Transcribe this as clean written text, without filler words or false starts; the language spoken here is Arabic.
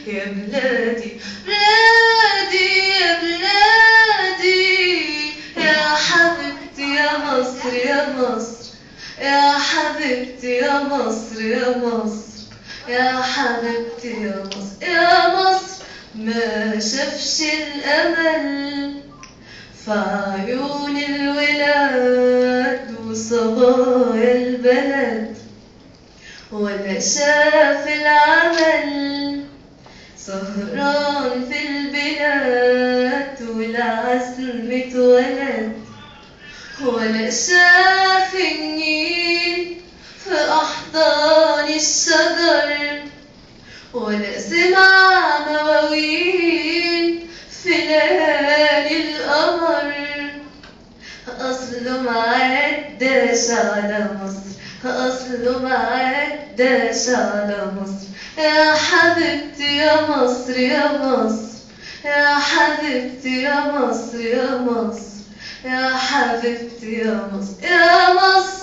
يا بلادي بلادي يا بلادي يا حبيبتي يا مصر يا مصر يا حبيبتي يا مصر يا مصر يا حبيبتي يا مصر يا مصر. ما شافش الأمل في عيون الولاد وصبايا البلد، ولا شاف العمل سهران في البلاد والعزم اتولد، ولا شاف النيل في أحضان الشجر، ولا سمع مواويل في ليالي القمر. أصله معداش على مصر، أصله معداش على مصر. يا حبيبتي يا مصر يا مصر يا حبيبتي يا مصر يا مصر يا حبيبتي يا مصر يا مصر.